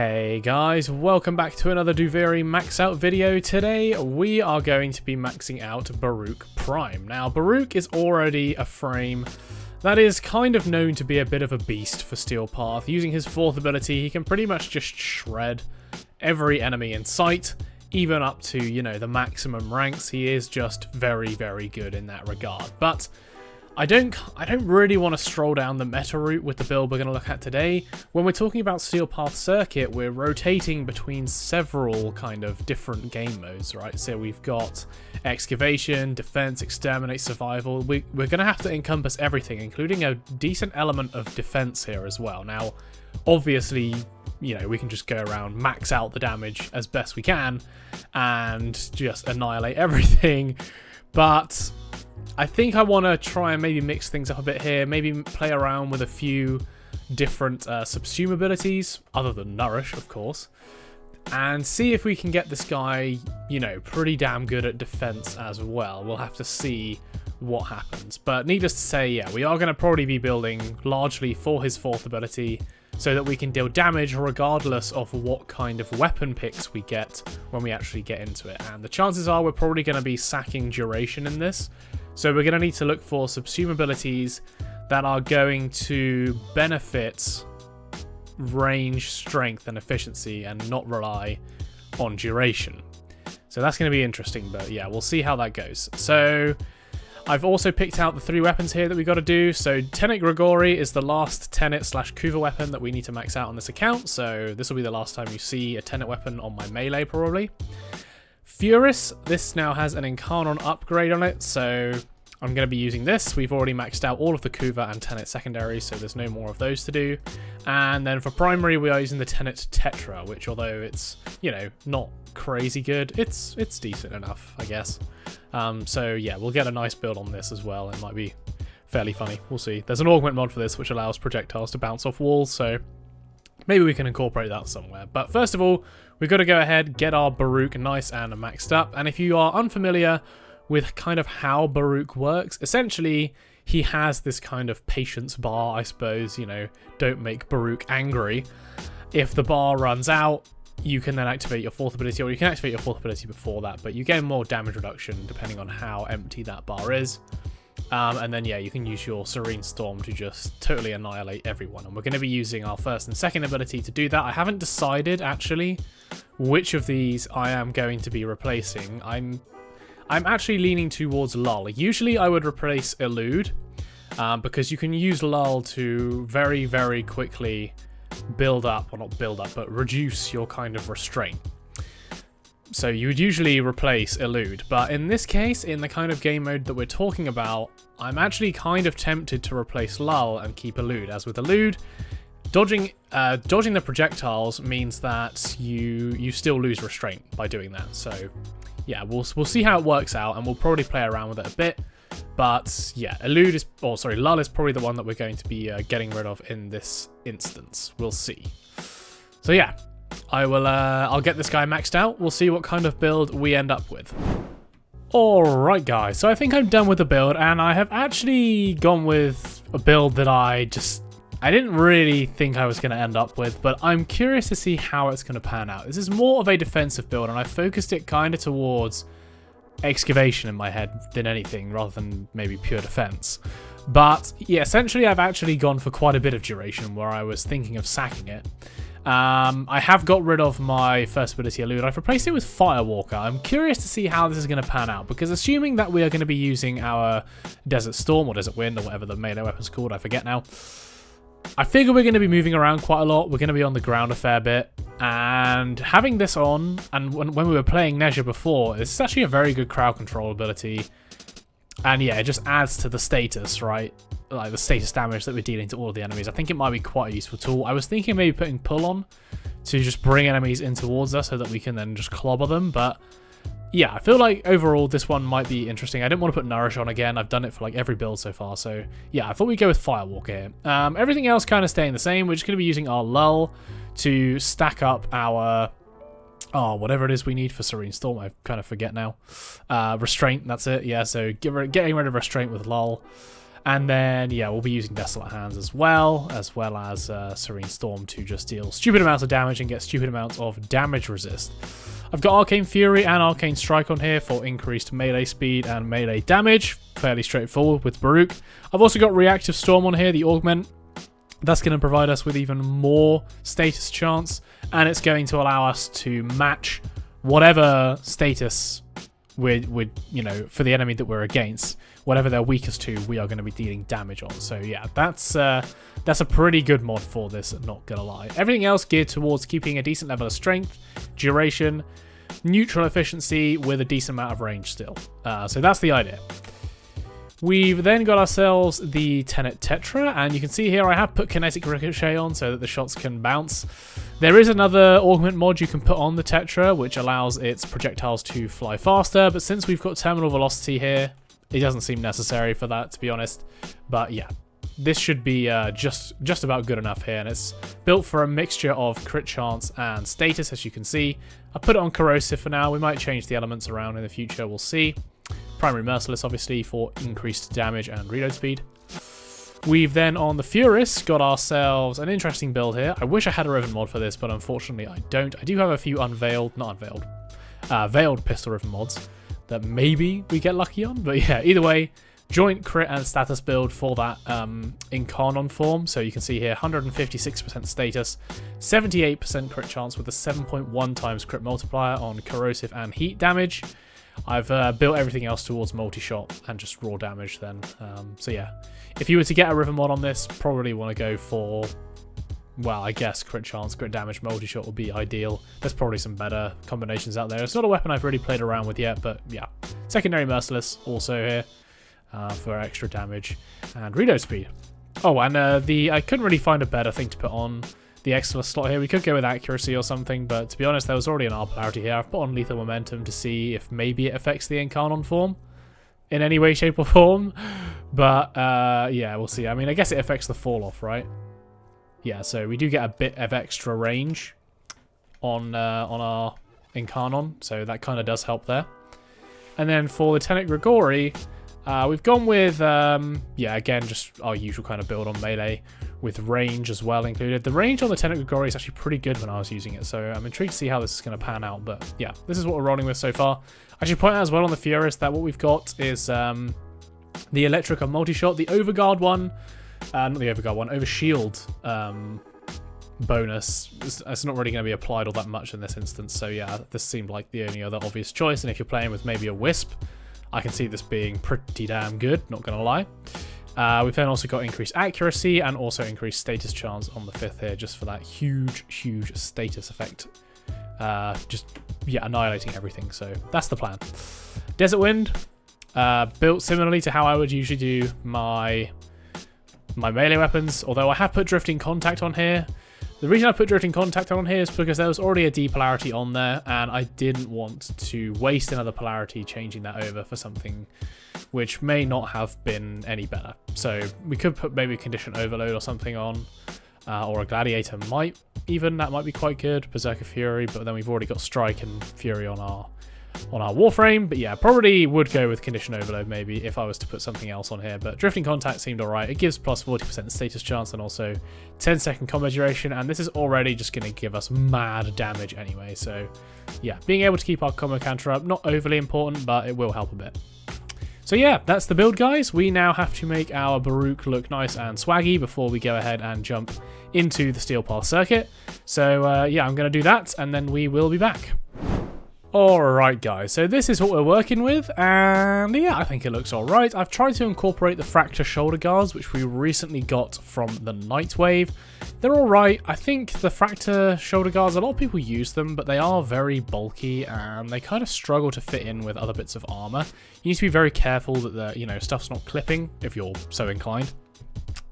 Hey guys, welcome back to another Duviri max out video. Today we are going to be maxing out Baruuk Prime. Now Baruuk is already a frame that is kind of known to be a bit of a beast for Steel Path. Using his 4th ability, he can pretty much just shred every enemy in sight, even up to, you know, the maximum ranks. He is just very, very good in that regard. But I don't really want to stroll down the meta route with the build we're going to look at today. When we're talking about Steel Path Circuit, we're rotating between several kind of different game modes, right? So we've got Excavation, Defense, Exterminate, Survival. We're going to have to encompass everything, including a decent element of defense here as well. Now, obviously, you know, we can just go around, max out the damage as best we can, and just annihilate everything. But I think I want to try and maybe mix things up a bit here, maybe play around with a few different subsume abilities, other than Nourish, of course, and see if we can get this guy, you know, pretty damn good at defense as well. We'll have to see what happens. But needless to say, yeah, we are going to probably be building largely for his 4th ability, so that we can deal damage regardless of what kind of weapon picks we get when we actually get into it. And the chances are we're probably going to be sacking duration in this. So we're going to need to look for subsume abilities that are going to benefit range, strength, and efficiency and not rely on duration. So that's going to be interesting, but yeah, we'll see how that goes. So I've also picked out the 3 weapons here that we got to do. So Tenet Grigori is the last Tenet/Kuva weapon that we need to max out on this account. So this will be the last time you see a Tenet weapon on my melee, probably. Furis, this now has an Incarnon upgrade on it, so I'm going to be using this. We've already maxed out all of the Kuva and Tenet secondaries, so there's no more of those to do. And then for primary, we are using the Tenet Tetra, which, although it's, you know, not crazy good, it's decent enough, I guess. So yeah, we'll get a nice build on this as well. It might be fairly funny. We'll see. There's an augment mod for this, which allows projectiles to bounce off walls, so maybe we can incorporate that somewhere. But first of all, we've got to go ahead, get our Baruuk nice and maxed up. And if you are unfamiliar with kind of how Baruuk works, essentially he has this kind of patience bar, I suppose, you know, don't make Baruuk angry. If the bar runs out, you can then activate your 4th ability, or you can activate your 4th ability before that, but you get more damage reduction depending on how empty that bar is. And then, yeah, you can use your Serene Storm to just totally annihilate everyone. And we're going to be using our 1st and 2nd ability to do that. I haven't decided, actually, which of these I am going to be replacing. I'm actually leaning towards Lull. Usually I would replace Elude, because you can use Lull to very, very quickly build up, well, not build up, but reduce your kind of restraint. So you would usually replace Elude, but in this case, in the kind of game mode that we're talking about, I'm actually kind of tempted to replace Lull and keep Elude. As with Elude, dodging the projectiles means that you still lose restraint by doing that. So yeah, we'll see how it works out, and we'll probably play around with it a bit. But yeah, Lull is probably the one that we're going to be getting rid of in this instance. We'll see. So yeah, I'll get this guy maxed out. We'll see what kind of build we end up with. Alright guys, so I think I'm done with the build, and I have actually gone with a build that I didn't really think I was going to end up with, but I'm curious to see how it's going to pan out. This is more of a defensive build, and I focused it kind of towards excavation in my head than anything, rather than maybe pure defense. But yeah, essentially I've actually gone for quite a bit of duration where I was thinking of sacking it. I have got rid of my 1st ability Elude. I've replaced it with Firewalker. I'm curious to see how this is going to pan out, because assuming that we are going to be using our Desert Storm or Desert Wind or whatever the melee weapon's called, I forget now, I figure we're going to be moving around quite a lot. We're going to be on the ground a fair bit. And having this on, and when we were playing Nezha before, it's actually a very good crowd control ability. And yeah, it just adds to the status, right? Like the status damage that we're dealing to all of the enemies. I think it might be quite a useful tool. I was thinking maybe putting Pull on to just bring enemies in towards us so that we can then just clobber them. But yeah, I feel like overall this one might be interesting. I didn't want to put Nourish on again. I've done it for like every build so far. So yeah, I thought we'd go with Firewalker here. Everything else kind of staying the same. We're just going to be using our Lull to stack up our, whatever it is we need for Serene Storm. I kind of forget now. Restraint, that's it. Yeah, so getting rid of Restraint with Lull. And then, yeah, we'll be using Desolate Hands as well as Serene Storm to just deal stupid amounts of damage and get stupid amounts of damage resist. I've got Arcane Fury and Arcane Strike on here for increased melee speed and melee damage. Fairly straightforward with Baruuk. I've also got Reactive Storm on here, the Augment. That's going to provide us with even more status chance, and it's going to allow us to match whatever status we're you know, for the enemy that we're against. Whatever they're weakest to, we are going to be dealing damage on. So yeah, that's a pretty good mod for this, not gonna lie. Everything else geared towards keeping a decent level of strength, duration, neutral efficiency with a decent amount of range still. So that's the idea. We've then got ourselves the Tenet Tetra, and you can see here I have put Kinetic Ricochet on so that the shots can bounce. There is another augment mod you can put on the Tetra, which allows its projectiles to fly faster, but since we've got Terminal Velocity here, it doesn't seem necessary for that, to be honest. But yeah, this should be just about good enough here, and it's built for a mixture of crit chance and status, as you can see. I put it on Corrosive for now. We might change the elements around in the future, we'll see. Primary Merciless, obviously, for increased damage and reload speed. We've then, on the Furis, got ourselves an interesting build here. I wish I had a Riven mod for this, but unfortunately I don't. I do have a few veiled pistol Riven mods that maybe we get lucky on. But yeah, either way, joint crit and status build for that Incarnon form. So you can see here, 156% status, 78% crit chance with a 7.1 times crit multiplier on corrosive and heat damage. I've built everything else towards multi-shot and just raw damage then. So yeah, if you were to get a Riven mod on this, probably want to go for, well, I guess crit chance, crit damage, multi-shot would be ideal. There's probably some better combinations out there. It's not a weapon I've really played around with yet, but yeah. Secondary Merciless also here for extra damage and reload speed. Oh, and I couldn't really find a better thing to put on the Excellus slot here. We could go with accuracy or something, but to be honest, there was already an R polarity here. I've put on lethal momentum to see if maybe it affects the Incarnon form in any way, shape, or form. But yeah, we'll see. I mean, I guess it affects the fall off, right? Yeah, so we do get a bit of extra range on our Incarnon, so that kind of does help there. And then for the Tenet Grigori, we've gone with, yeah, again, just our usual kind of build on melee with range as well included. The range on the Tenet Grigori is actually pretty good when I was using it, so I'm intrigued to see how this is going to pan out. But yeah, this is what we're rolling with so far. I should point out as well on the Furis that what we've got is the Electric and Multi-Shot. The Overguard one, not the Overguard one, Overshield bonus. It's not really going to be applied all that much in this instance, so yeah, this seemed like the only other obvious choice. And if you're playing with maybe a Wisp, I can see this being pretty damn good, not going to lie. We've then also got increased accuracy and also increased status chance on the 5th here, just for that huge, huge status effect. Just, yeah, annihilating everything, so that's the plan. Desert Wind, built similarly to how I would usually do my melee weapons, although I have put Drifting Contact on here. The reason I put Drifting Contact on here is because there was already a D polarity on there, and I didn't want to waste another polarity changing that over for something which may not have been any better. So we could put maybe Condition Overload or something on, or a Gladiator might even, that might be quite good, Berserker Fury, but then we've already got Strike and Fury on our Warframe. But yeah, probably would go with Condition Overload maybe if I was to put something else on here. But Drifting Contact seemed alright. It gives plus 40% status chance and also 10-second combat duration, and this is already just going to give us mad damage anyway. So yeah, being able to keep our combo counter up, not overly important, but it will help a bit. So yeah, that's the build, guys. We now have to make our Baruuk look nice and swaggy before we go ahead and jump into the Steel Path circuit. So yeah, I'm going to do that, and then we will be back. Alright guys, so this is what we're working with, and yeah, I think it looks alright. I've tried to incorporate the Fracture shoulder guards, which we recently got from the Nightwave. They're alright. I think the Fracture shoulder guards, a lot of people use them, but they are very bulky, and they kind of struggle to fit in with other bits of armor. You need to be very careful that the, you know, stuff's not clipping, if you're so inclined.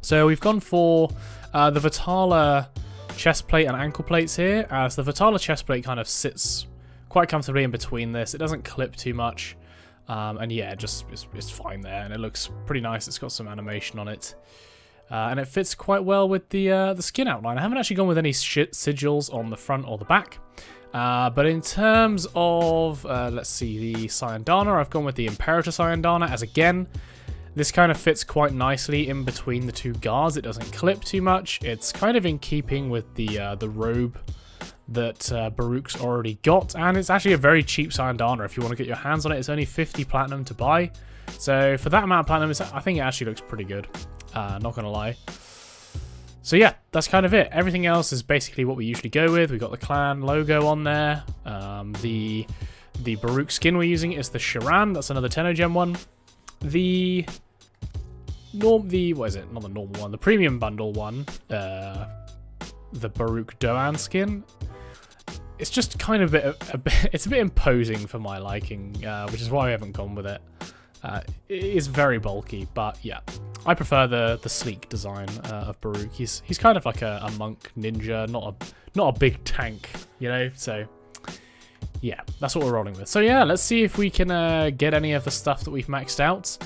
So we've gone for the Vitala chest plate and ankle plates here, as the Vitala chest plate kind of sits quite comfortably in between this. It doesn't clip too much, and yeah, it's fine there, and it looks pretty nice. It's got some animation on it, and it fits quite well with the skin outline. I haven't actually gone with any sigils on the front or the back, but in terms of let's see, the Syandana, I've gone with the Imperator Syandana, as again, This kind of fits quite nicely in between the two guards. It doesn't clip too much. It's kind of in keeping with the robe that Baruuk's already got, and it's actually a very cheap signed armor. If you want to get your hands on it, it's only 50 platinum to buy. So for that amount of platinum, I think it actually looks pretty good. Not gonna lie. So yeah, that's kind of it. Everything else is basically what we usually go with. We've got the clan logo on there. The Baruuk skin we're using is the Shiran. That's another Tenno gem one. What is it? Not the normal one. The premium bundle one. The Baruuk Doan skin. It's just kind of it's a bit imposing for my liking, which is why we haven't gone with it. It is very bulky, but yeah, I prefer the sleek design of Baruuk. He's kind of like a monk ninja, not a big tank, you know. So yeah, that's what we're rolling with. So yeah, let's see if we can get any of the stuff that we've maxed out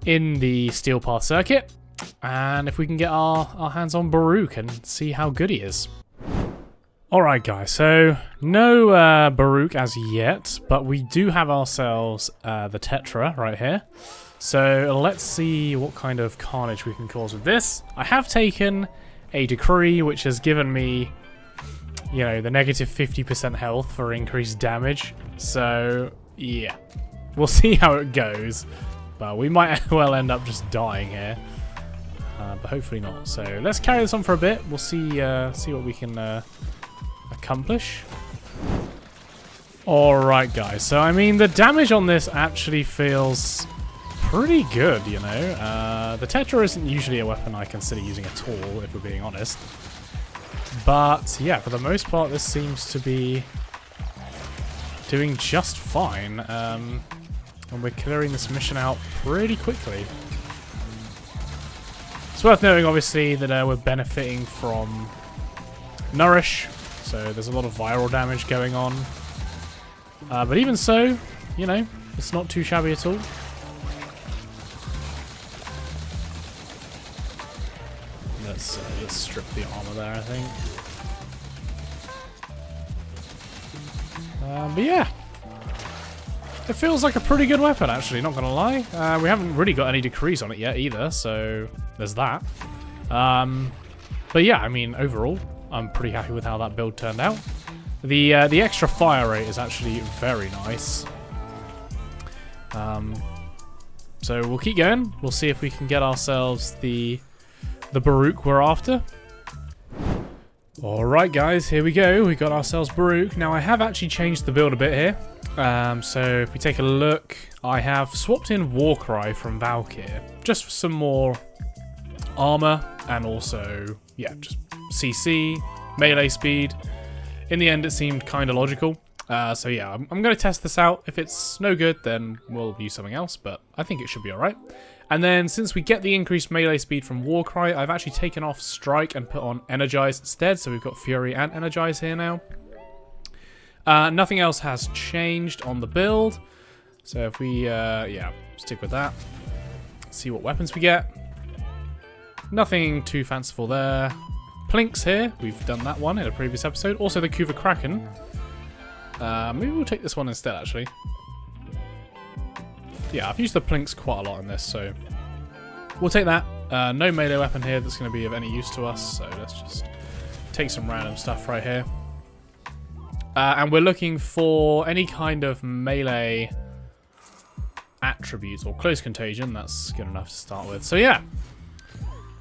in the Steel Path circuit, and if we can get our hands on Baruuk and see how good he is. Alright guys, so no Baruuk as yet, but we do have ourselves the Tetra right here. So let's see what kind of carnage we can cause with this. I have taken a decree which has given me, you know, the negative 50% health for increased damage. So yeah, we'll see how it goes. But we might well end up just dying here. But hopefully not. So let's carry this on for a bit. We'll see what we can accomplish. Alright guys, so I mean the damage on this actually feels pretty good, you know. The Tetra isn't usually a weapon I consider using at all, if we're being honest. But yeah, for the most part this seems to be doing just fine. And we're clearing this mission out pretty quickly. It's worth noting obviously that we're benefiting from Nourish. So there's a lot of viral damage going on. But even so, you know, it's not too shabby at all. Let's strip the armor there, I think. But yeah. It feels like a pretty good weapon, actually, not gonna lie. We haven't really got any decrees on it yet either, so there's that. But yeah, I mean, overall, I'm pretty happy with how that build turned out. The extra fire rate is actually very nice. So we'll keep going. We'll see if we can get ourselves the Baruuk we're after. Alright guys, here we go. We got ourselves Baruuk. Now I have actually changed the build a bit here. So if we take a look, I have swapped in Warcry from Valkyr. Just for some more armor and also, yeah, just CC, melee speed. In the end, it seemed kind of logical. So yeah, I'm going to test this out. If it's no good, then we'll use something else, but I think it should be alright. And then, since we get the increased melee speed from Warcry, I've actually taken off Strike and put on Energize instead, so we've got Fury and Energize here now. Nothing else has changed on the build, so if we, yeah, stick with that. See what weapons we get. Nothing too fanciful there. Plinks here, we've done that one in a previous episode. Also the Kuva Kraken. Maybe we'll take this one instead, actually. Yeah, I've used the Plinks quite a lot in this, so we'll take that. No melee weapon here that's going to be of any use to us, so let's just take some random stuff right here. And we're looking for any kind of melee attributes or close contagion. That's good enough to start with. So yeah,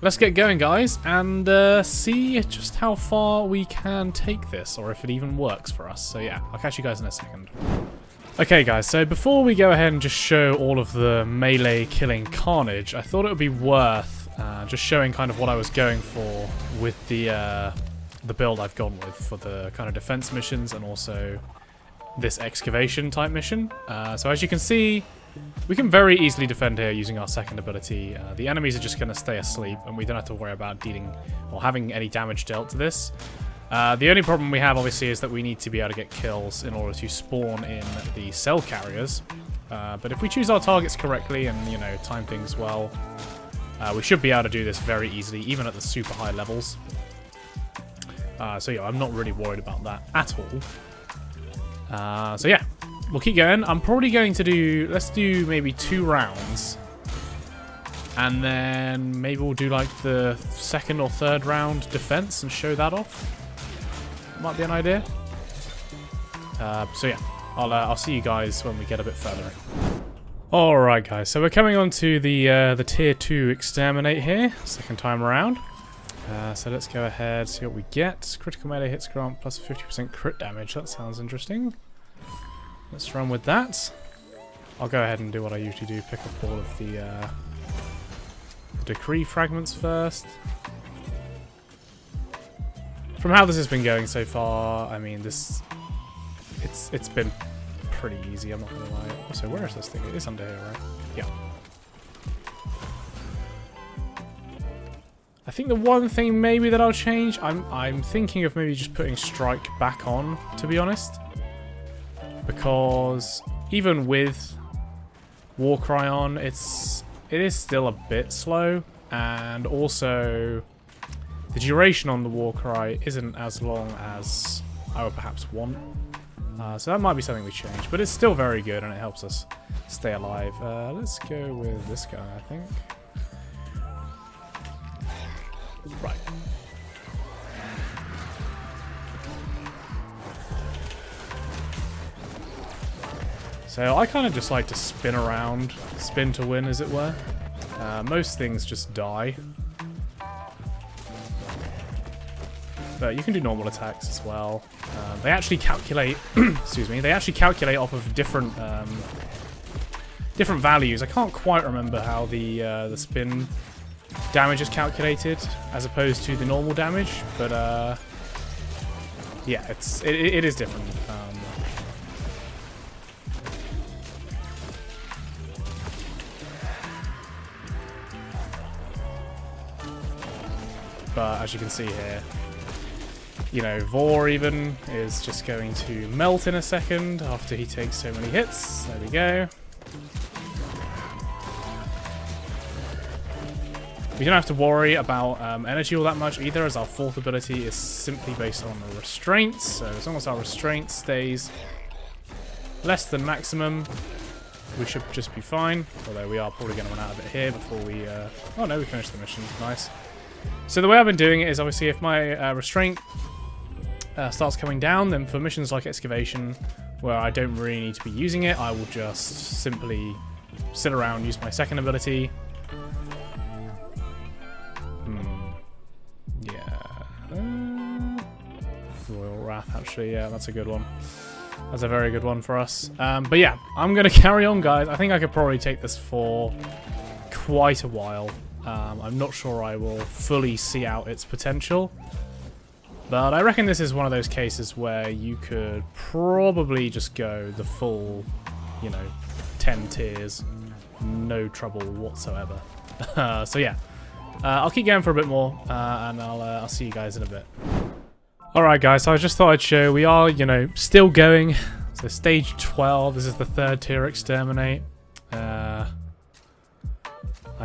let's get going, guys, and see just how far we can take this, or if it even works for us. So yeah, I'll catch you guys in a second. Okay guys, so before we go ahead and just show all of the melee killing carnage, I thought it would be worth just showing kind of what I was going for with the build I've gone with for the kind of defense missions and also this excavation type mission. So as you can see, we can very easily defend here using our second ability. The enemies are just going to stay asleep and we don't have to worry about dealing or having any damage dealt to this. The only problem we have, obviously, is that we need to be able to get kills in order to spawn in the cell carriers. But if we choose our targets correctly and, you know, time things well, we should be able to do this very easily, even at the super high levels. So yeah, I'm not really worried about that at all. So yeah, we'll keep going. I'm probably going to do, let's do maybe 2 rounds And then maybe we'll do like the second or third round defense and show that off. Might be an idea. So yeah, I'll see you guys when we get a bit further in. Alright guys, so we're coming on to the tier 2 exterminate here, second time around. So let's go ahead, see what we get. Critical melee hits grant plus 50% crit damage, that sounds interesting. Let's run with that. I'll go ahead and do what I usually do, pick up all of the decree fragments first. From how this has been going so far, I mean, it's been pretty easy, I'm not gonna lie. Also, where is this thing? It is under here, right? Yeah. I think the one thing maybe that I'll change, I'm thinking of maybe just putting strike back on, to be honest. Because even with Warcry on, it is still a bit slow, and also the duration on the Warcry isn't as long as I would perhaps want. So that might be something we change, but it's still very good and it helps us stay alive. Let's go with this guy, I think. Right. So I kind of just like to spin around, spin to win as it were. Most things just die. But you can do normal attacks as well. They actually calculate, excuse me, they actually calculate off of different different values. I can't quite remember how the spin damage is calculated as opposed to the normal damage, but yeah, it is different. But as you can see here, you know, Vor even is just going to melt in a second after he takes so many hits. There we go. We don't have to worry about energy all that much either, as our fourth ability is simply based on the restraint. So as long as our restraint stays less than maximum, we should just be fine. Although we are probably going to run out of it here before we... oh no, we finished the mission. Nice. So the way I've been doing it is obviously if my restraint starts coming down, then for missions like excavation, where I don't really need to be using it, I will just simply sit around, use my second ability. Royal Wrath, actually, yeah, that's a good one. That's a very good one for us. But yeah, I'm going to carry on, guys. I think I could probably take this for quite a while. I'm not sure I will fully see out its potential. But I reckon this is one of those cases where you could probably just go the full, you know, 10 tiers. No trouble whatsoever. So yeah, I'll keep going for a bit more, and I'll see you guys in a bit. Alright guys, so I just thought I'd show, we are, you know, still going. So stage 12, this is the third tier exterminate. I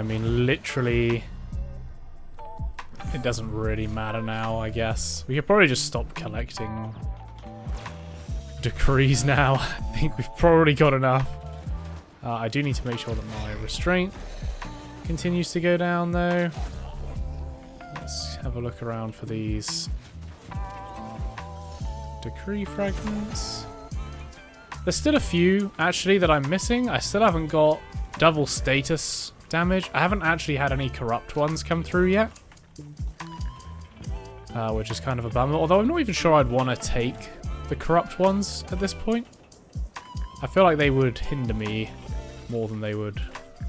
mean, literally, it doesn't really matter now, I guess. We could probably just stop collecting decrees now. I think we've probably got enough. I do need to make sure that my restraint continues to go down, though. Let's have a look around for these decree fragments. There's still a few, actually, that I'm missing. I still haven't got double status damage. I haven't actually had any corrupt ones come through yet, which is kind of a bummer. Although I'm not even sure I'd want to take the corrupt ones at this point. I feel like they would hinder me more than they would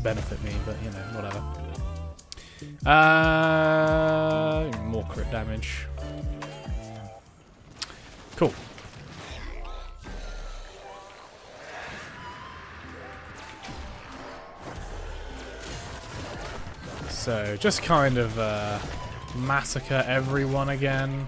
benefit me, but you know, whatever. More crit damage. Cool. So, just kind of massacre everyone again.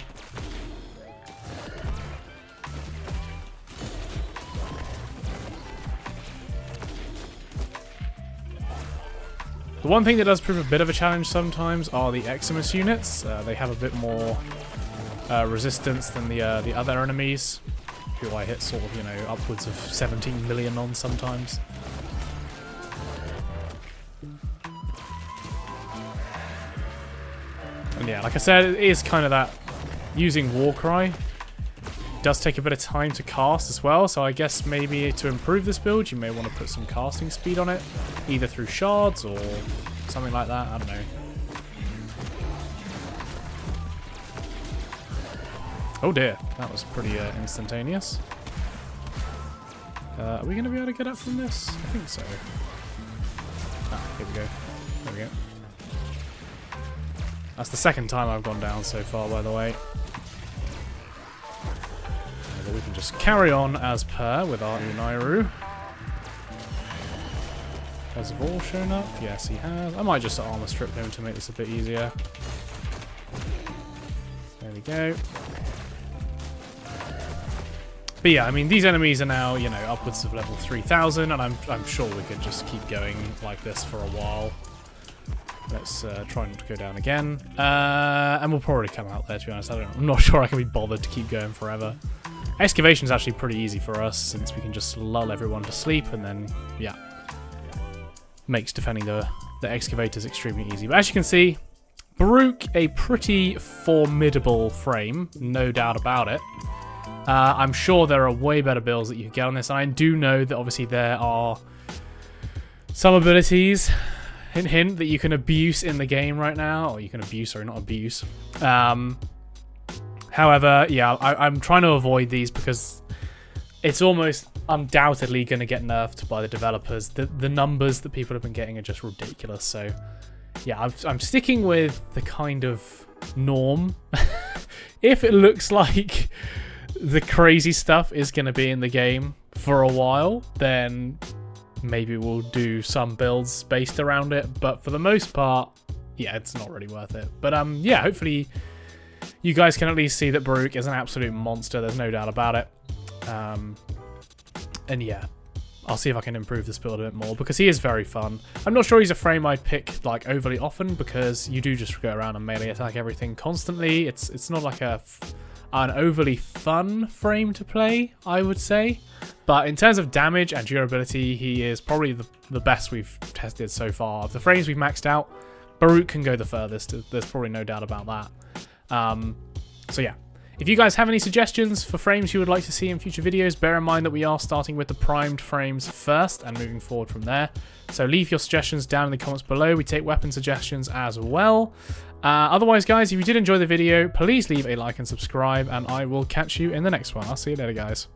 The one thing that does prove a bit of a challenge sometimes are the Eximus units. They have a bit more resistance than the other enemies, who I hit sort of, you know, upwards of 17 million on sometimes. And yeah, like I said, it is kind of that using Warcry does take a bit of time to cast as well, so I guess maybe to improve this build, you may want to put some casting speed on it, either through shards or something like that, I don't know. Oh dear, that was pretty instantaneous. Are we going to be able to get up from this? I think so. Ah, here we go. There we go. That's the second time I've gone down so far, by the way. But we can just carry on as per with our Unairu. Has Vol shown up? Yes, he has. I might just armor strip him to make this a bit easier. There we go. But yeah, I mean, these enemies are now, you know, upwards of level 3000, and I'm sure we could just keep going like this for a while. Let's try not to go down again. And we'll probably come out there, to be honest. I'm not sure I can be bothered to keep going forever. Excavation is actually pretty easy for us, since we can just lull everyone to sleep, and then, yeah, makes defending the excavators extremely easy. But as you can see, Baruuk, a pretty formidable frame, no doubt about it. I'm sure there are way better builds that you can get on this, and I do know that obviously there are some abilities, hint hint, that you can abuse in the game right now, or you can abuse, sorry, not abuse. However, yeah, I'm trying to avoid these because it's almost undoubtedly going to get nerfed by the developers. The numbers that people have been getting are just ridiculous, so yeah, I'm sticking with the kind of norm. If it looks like the crazy stuff is going to be in the game for a while, then maybe we'll do some builds based around it, but for the most part, yeah, it's not really worth it. But yeah, hopefully you guys can at least see that Baruuk is an absolute monster, there's no doubt about it. And yeah, I'll see if I can improve this build a bit more, because he is very fun. I'm not sure he's a frame I'd pick like overly often, because you do just go around and melee attack everything constantly. It's not like an overly fun frame to play, I would say. But in terms of damage and durability, he is probably the best we've tested so far. Of the frames we've maxed out, Baruuk can go the furthest. There's probably no doubt about that. So yeah, if you guys have any suggestions for frames you would like to see in future videos, bear in mind that we are starting with the primed frames first and moving forward from there. So leave your suggestions down in the comments below. We take weapon suggestions as well. Otherwise, guys, if you did enjoy the video, please leave a like and subscribe, and I will catch you in the next one. I'll see you later, guys.